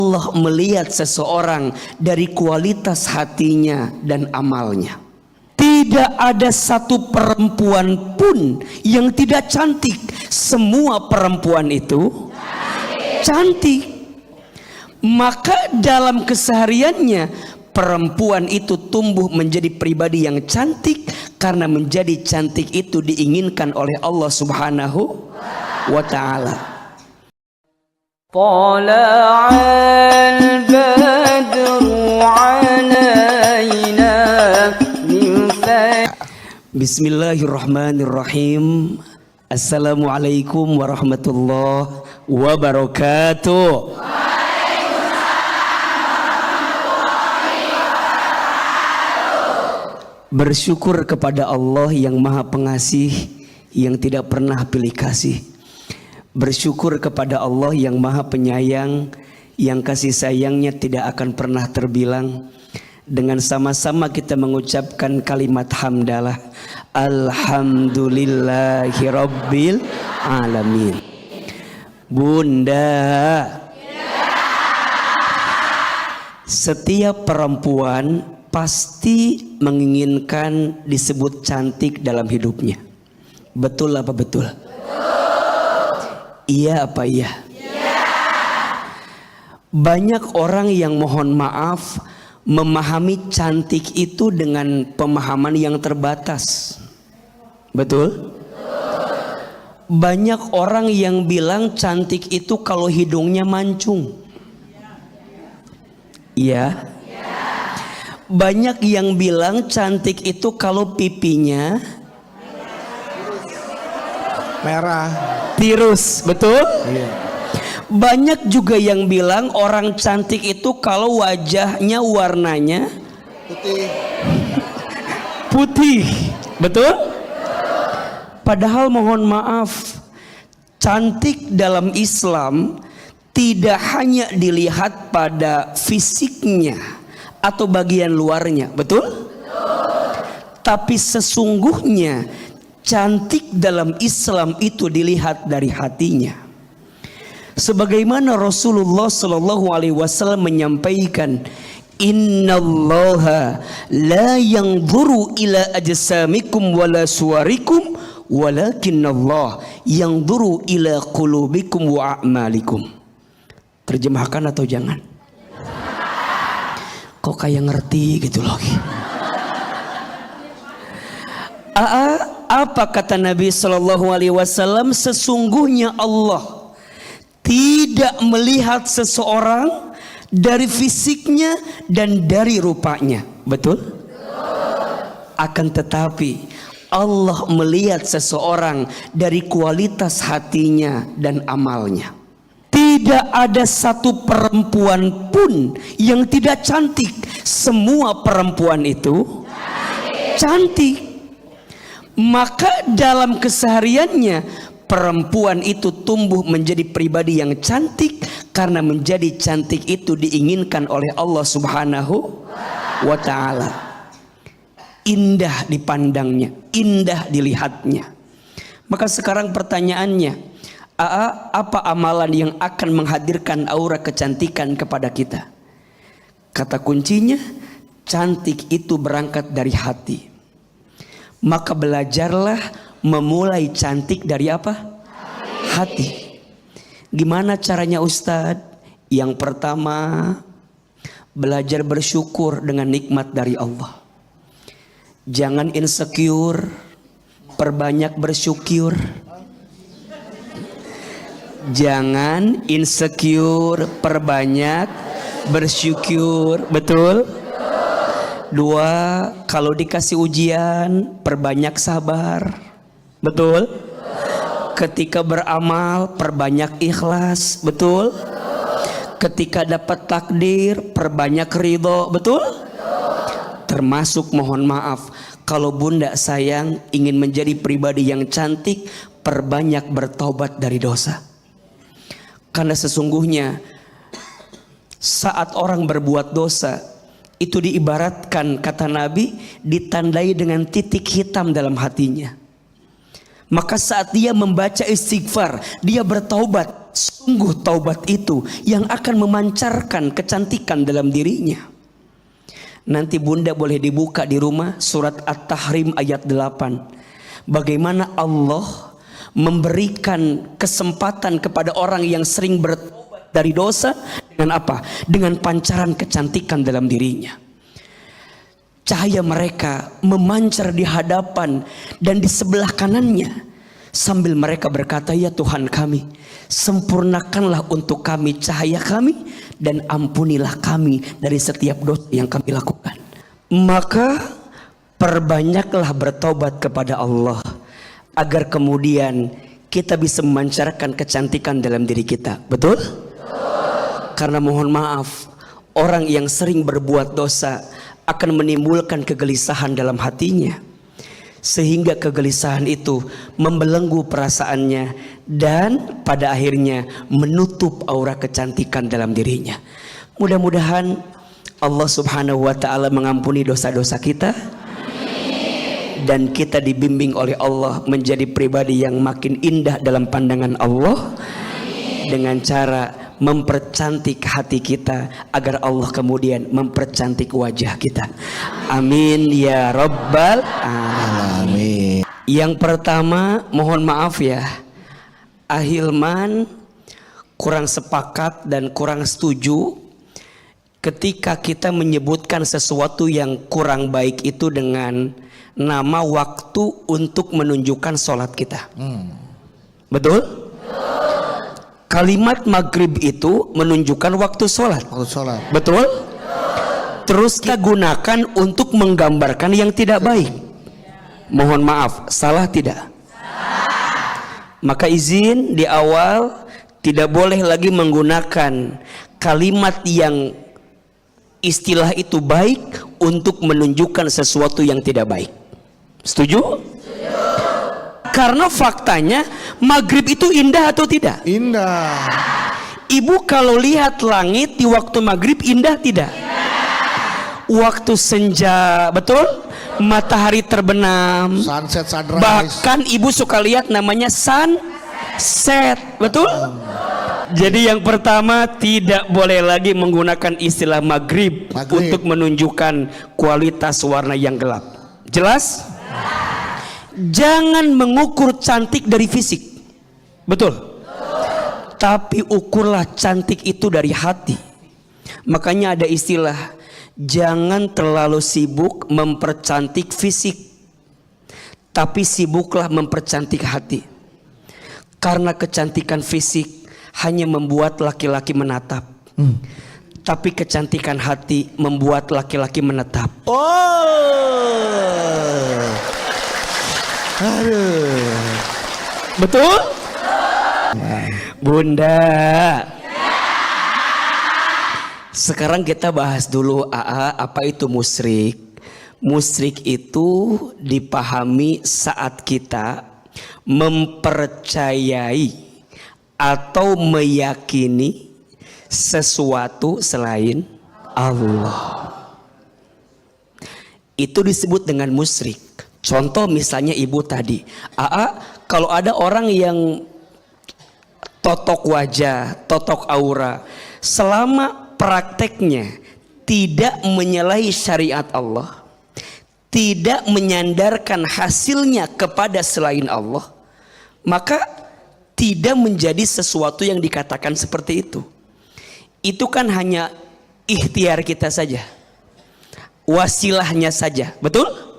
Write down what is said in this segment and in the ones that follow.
Allah melihat seseorang dari kualitas hatinya dan amalnya. Tidak ada satu perempuan pun yang tidak cantik. Semua perempuan itu cantik. Maka dalam kesehariannya perempuan itu tumbuh menjadi pribadi yang cantik, karena menjadi cantik itu diinginkan oleh Allah Subhanahu wa ta'ala. Tala'al badru alaina min Bismillahirrahmanirrahim. Assalamualaikum warahmatullahi wabarakatuh. Bersyukur kepada Allah yang Maha Pengasih, yang tidak pernah pilih kasih. Bersyukur kepada Allah yang Maha Penyayang, yang kasih sayangnya tidak akan pernah terbilang. Dengan sama-sama kita mengucapkan kalimat hamdalah, alhamdulillahi rabbil alamin. Bunda, setiap perempuan pasti menginginkan disebut cantik dalam hidupnya. Betul apa betul? Iya apa iya? Banyak orang yang mohon maaf memahami cantik itu dengan pemahaman yang terbatas. Betul? Banyak orang yang bilang cantik itu kalau hidungnya mancung. Iya. Banyak yang bilang cantik itu kalau pipinya merah, tirus, betul? Iya. Banyak juga yang bilang orang cantik itu kalau wajahnya warnanya putih, betul? Padahal mohon maaf, cantik dalam Islam tidak hanya dilihat pada fisiknya atau bagian luarnya, betul? Tapi sesungguhnya cantik dalam Islam itu dilihat dari hatinya. Sebagaimana Rasulullah Shallallahu Alaihi Wasallam menyampaikan, Innallaha la yanzuru ila ajsamikum wala suwarikum, walakinnallah yanzuru ila qulubikum wa a'malikum. Terjemahkan atau jangan? Kok kayak ngerti gitu loh. Apa kata Nabi Shallallahu Alaihi Wasallam? Sesungguhnya Allah tidak melihat seseorang dari fisiknya dan dari rupanya, betul? Akan tetapi Allah melihat seseorang dari kualitas hatinya dan amalnya. Tidak ada satu perempuan pun yang tidak cantik. Semua perempuan itu cantik. Maka dalam kesehariannya perempuan itu tumbuh menjadi pribadi yang cantik, karena menjadi cantik itu diinginkan oleh Allah Subhanahu wa ta'ala. Indah dipandangnya, indah dilihatnya. Maka sekarang pertanyaannya, apa amalan yang akan menghadirkan aura kecantikan kepada kita? Kata kuncinya, cantik itu berangkat dari hati. Maka belajarlah memulai cantik dari apa? Hati. Gimana caranya Ustadz? Yang pertama, belajar bersyukur dengan nikmat dari Allah. Jangan insecure, perbanyak bersyukur. Jangan insecure, perbanyak bersyukur. Betul? Dua, kalau dikasih ujian, perbanyak sabar. Betul? Ketika beramal, perbanyak ikhlas. Betul? Ketika dapat takdir, perbanyak ridho. Betul? Termasuk mohon maaf, kalau bunda sayang ingin menjadi pribadi yang cantik, perbanyak bertobat dari dosa. Karena sesungguhnya saat orang berbuat dosa, itu diibaratkan kata Nabi ditandai dengan titik hitam dalam hatinya. Maka saat dia membaca istighfar, dia bertaubat, sungguh taubat itu yang akan memancarkan kecantikan dalam dirinya. Nanti bunda boleh dibuka di rumah surat At-Tahrim ayat 8. Bagaimana Allah memberikan kesempatan kepada orang yang sering bertobat dari dosa dengan apa? Dengan pancaran kecantikan dalam dirinya. Cahaya mereka memancar di hadapan dan di sebelah kanannya, sambil mereka berkata, ya Tuhan kami, sempurnakanlah untuk kami cahaya kami dan ampunilah kami dari setiap dosa yang kami lakukan. Maka perbanyaklah bertobat kepada Allah agar kemudian kita bisa memancarkan kecantikan dalam diri kita. Betul? Karena mohon maaf, orang yang sering berbuat dosa akan menimbulkan kegelisahan dalam hatinya, sehingga kegelisahan itu membelenggu perasaannya dan pada akhirnya menutup aura kecantikan dalam dirinya. Mudah-mudahan Allah Subhanahu wa taala mengampuni dosa-dosa kita dan kita dibimbing oleh Allah menjadi pribadi yang makin indah dalam pandangan Allah dengan cara mempercantik hati kita agar Allah kemudian mempercantik wajah kita. Amin ya rabbal alamin. Yang pertama, mohon maaf ya, Ahilman kurang sepakat dan kurang setuju ketika kita menyebutkan sesuatu yang kurang baik itu dengan nama waktu untuk menunjukkan sholat kita. Betul? Kalimat maghrib itu menunjukkan waktu sholat. Betul? Terus kita gunakan untuk menggambarkan yang tidak baik. Mohon maaf, salah tidak? Maka izin di awal tidak boleh lagi menggunakan kalimat yang istilah itu baik untuk menunjukkan sesuatu yang tidak baik. Setuju? Karena faktanya maghrib itu indah atau tidak? Indah. Ibu kalau lihat langit di waktu maghrib indah tidak? Waktu senja, betul? Matahari terbenam. Sunset, sunrise. Bahkan ibu suka lihat namanya sunset, betul? Jadi yang pertama, tidak boleh lagi menggunakan istilah maghrib untuk menunjukkan kualitas warna yang gelap. Jelas? Jangan mengukur cantik dari fisik. Betul? Tapi ukurlah cantik itu dari hati. Makanya ada istilah, jangan terlalu sibuk mempercantik fisik, tapi sibuklah mempercantik hati. Karena kecantikan fisik hanya membuat laki-laki menatap, tapi kecantikan hati membuat laki-laki menetap. Aduh. Betul? Bunda, sekarang kita bahas dulu apa itu musyrik. Musyrik itu dipahami saat kita mempercayai atau meyakini sesuatu selain Allah. Itu disebut dengan musyrik. Contoh misalnya ibu tadi, kalau ada orang yang totok wajah, totok aura, selama prakteknya tidak menyalahi syariat Allah, tidak menyandarkan hasilnya kepada selain Allah, maka tidak menjadi sesuatu yang dikatakan seperti itu. Itu kan hanya ikhtiar kita saja, wasilahnya saja, betul?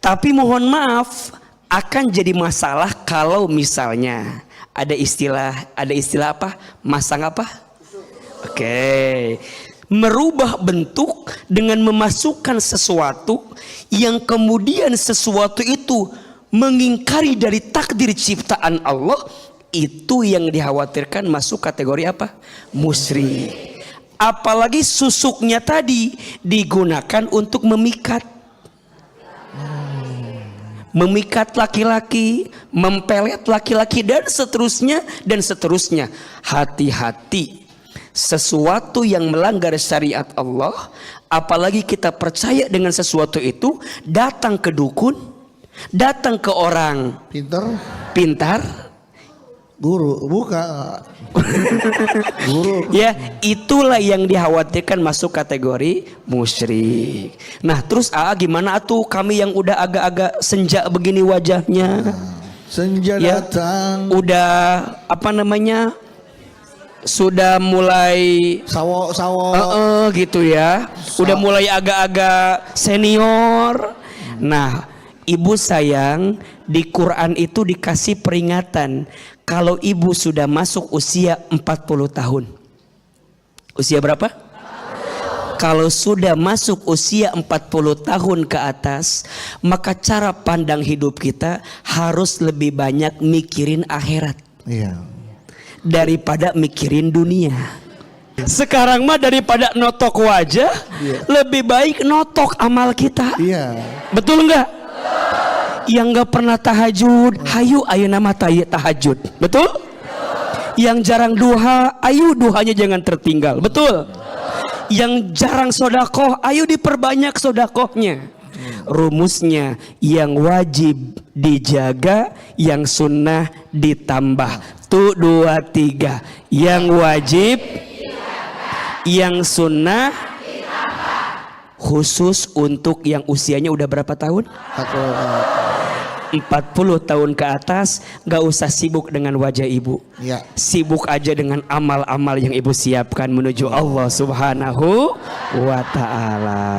Tapi mohon maaf, akan jadi masalah kalau misalnya ada istilah apa? Masang apa? Oke. Merubah bentuk dengan memasukkan sesuatu yang kemudian sesuatu itu mengingkari dari takdir ciptaan Allah, itu yang dikhawatirkan masuk kategori apa? Musyrik. Apalagi susuknya tadi digunakan untuk memikat. Memikat laki-laki, mempelet laki-laki dan seterusnya dan seterusnya. Hati-hati, sesuatu yang melanggar syariat Allah, apalagi kita percaya dengan sesuatu itu, datang ke dukun, datang ke orang pintar, Guru, bukan. Guru. Ya, itulah yang dikhawatirkan masuk kategori musyrik. Nah, terus gimana atuh kami yang udah agak-agak senja begini wajahnya? Senja Ya, datang. udah apa namanya? Sudah mulai Sawo. gitu ya. Udah mulai agak-agak senior. Nah, ibu sayang, di Quran itu dikasih peringatan kalau ibu sudah masuk usia 40 tahun. Usia berapa? Kalau sudah masuk usia 40 tahun ke atas, maka cara pandang hidup kita harus lebih banyak mikirin akhirat. Iya. Daripada mikirin dunia. Sekarang mah daripada notok wajah, lebih baik notok amal kita. Iya. Betul enggak? Yang enggak pernah tahajud, hayu ayo nama tahajud. Betul? Yang jarang duha, ayo duhanya jangan tertinggal. Betul? Yang jarang sodakoh, ayo diperbanyak sodakohnya. Rumusnya, yang wajib dijaga, yang sunnah ditambah. Tuh 2, 3. Yang wajib, yang sunnah, khusus untuk yang usianya udah berapa tahun? 40 tahun ke atas. Gak usah sibuk dengan wajah ibu, Ya. sibuk aja dengan amal-amal yang ibu siapkan menuju Allah Subhanahu wa ta'ala.